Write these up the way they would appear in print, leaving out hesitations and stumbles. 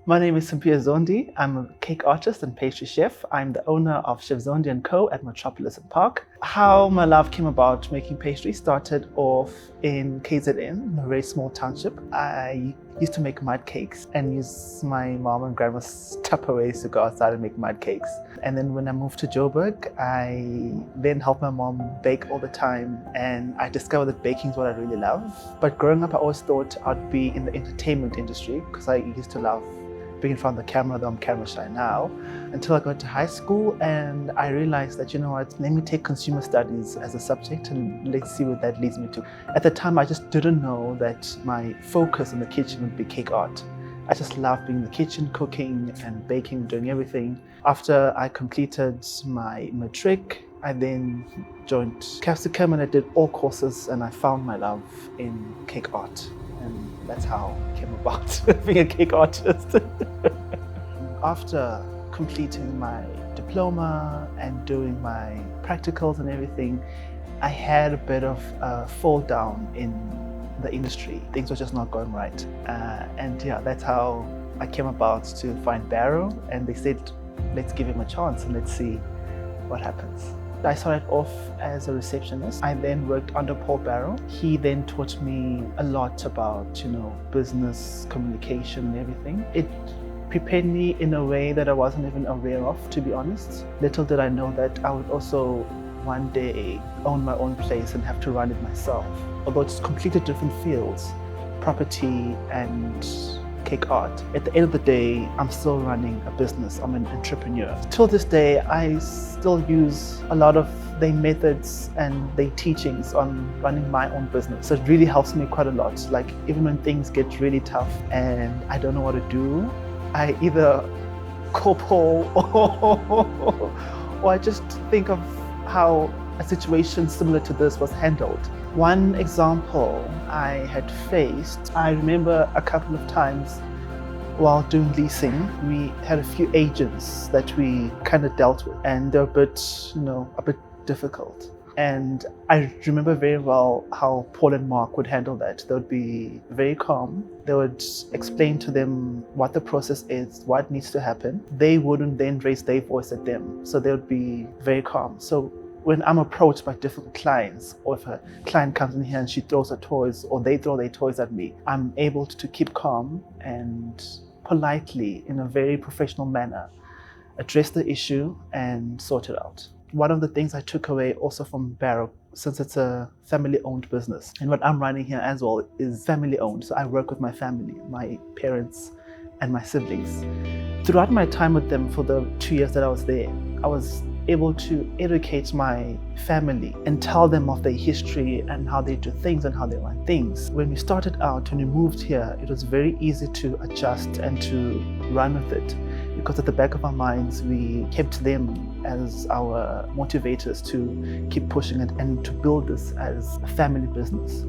My name is Simphiwe Zondi. I'm a cake artist and pastry chef. I'm the owner of Chef Zondi Co at Metropolis and Park. How my love came about making pastry started off in KZN, a very small township. I used to make mud cakes and use my mom and grandma's tupperwares to go outside and make mud cakes. And then when I moved to Joburg, I then helped my mom bake all the time, and I discovered that baking is what I really love. But growing up, I always thought I'd be in the entertainment industry because I used to love being in front of the camera, though I'm camera shy now, until I got to high school and I realized that, you know what, let me take consumer studies as a subject and let's see what that leads me to. At the time, I just didn't know that my focus in the kitchen would be cake art. I just loved being in the kitchen, cooking and baking, doing everything. After I completed my matric, I then joined Capsicum and I did all courses and I found my love in cake art. And that's how I came about being a cake artist. After completing my diploma and doing my practicals and everything, I had a bit of a fall down in the industry. Things were just not going right. And yeah, that's how I came about to find Barrow, and they said, let's give him a chance and let's see what happens. I started off as a receptionist. I then worked under Paul Barrow. He then taught me a lot about, business, communication and everything. It prepared me in a way that I wasn't even aware of, to be honest. Little did I know that I would also one day own my own place and have to run it myself. Although it's completely different fields, property and cake art. At the end of the day, I'm still running a business. I'm an entrepreneur. Till this day, I still use a lot of their methods and their teachings on running my own business. So it really helps me quite a lot. Like even when things get really tough and I don't know what to do, I either call Paul or I just think of how a situation similar to this was handled. One example I had faced, I remember a couple of times while doing leasing, we had a few agents that we kind of dealt with, and they're a bit difficult. And I remember very well how Paul and Mark would handle that. They would be very calm. They would explain to them what the process is, what needs to happen. They wouldn't then raise their voice at them. So they would be very calm. So when I'm approached by different clients, or if a client comes in here and she throws her toys or they throw their toys at me, I'm able to keep calm and politely, in a very professional manner, address the issue and sort it out. One of the things I took away also from Barrow, since it's a family-owned business, and what I'm running here as well is family-owned, so I work with my family, my parents and my siblings. Throughout my time with them for the 2 years that I was there, I was able to educate my family and tell them of their history and how they do things and how they run things. When we started out, when we moved here, it was very easy to adjust and to run with it, because at the back of our minds, we kept them as our motivators to keep pushing it and to build this as a family business,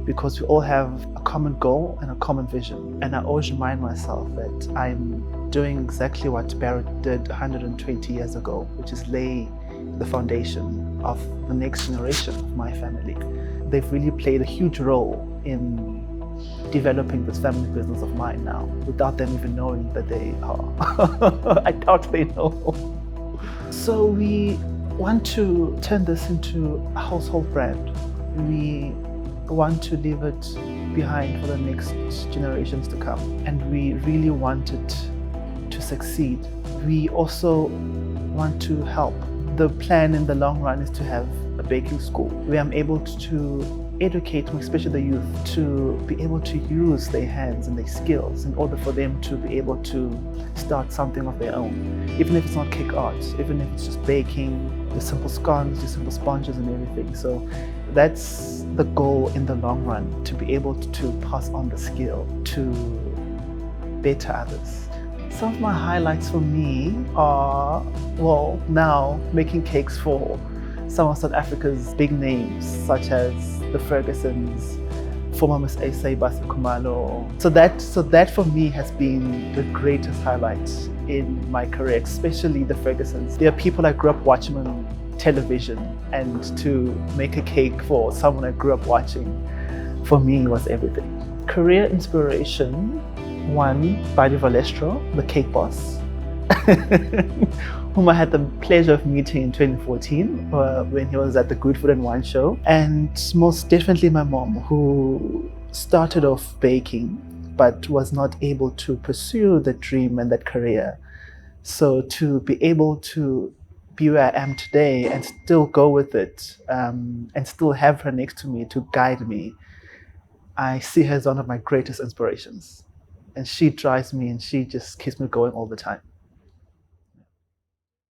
because we all have a common goal and a common vision. And I always remind myself that I'm doing exactly what Barrow did 120 years ago, which is lay the foundation of the next generation of my family. They've really played a huge role in developing this family business of mine now, without them even knowing that they are. I doubt they know. So we want to turn this into a household brand. We want to leave it behind for the next generations to come, and we really want it to succeed. We also want to help. The plan in the long run is to have a baking school where I'm able to educate, especially the youth, to be able to use their hands and their skills in order for them to be able to start something of their own. Even if it's not cake art, even if it's just baking, the simple scones, the simple sponges and everything. So that's the goal in the long run, to be able to pass on the skill to better others. Some of my highlights for me are, now making cakes for some of South Africa's big names, such as the Fergusons, former Miss A.S.A. Basa Kumalo. So that for me has been the greatest highlight in my career, especially the Fergusons. They are people I grew up watching on television, and to make a cake for someone I grew up watching, for me, was everything. Career inspiration, One, Barrow, the cake boss, whom I had the pleasure of meeting in 2014 when he was at the Good Food and Wine Show. And most definitely my mom, who started off baking but was not able to pursue the dream and that career. So to be able to be where I am today and still go with it, and still have her next to me to guide me, I see her as one of my greatest inspirations. And she drives me and she just keeps me going all the time.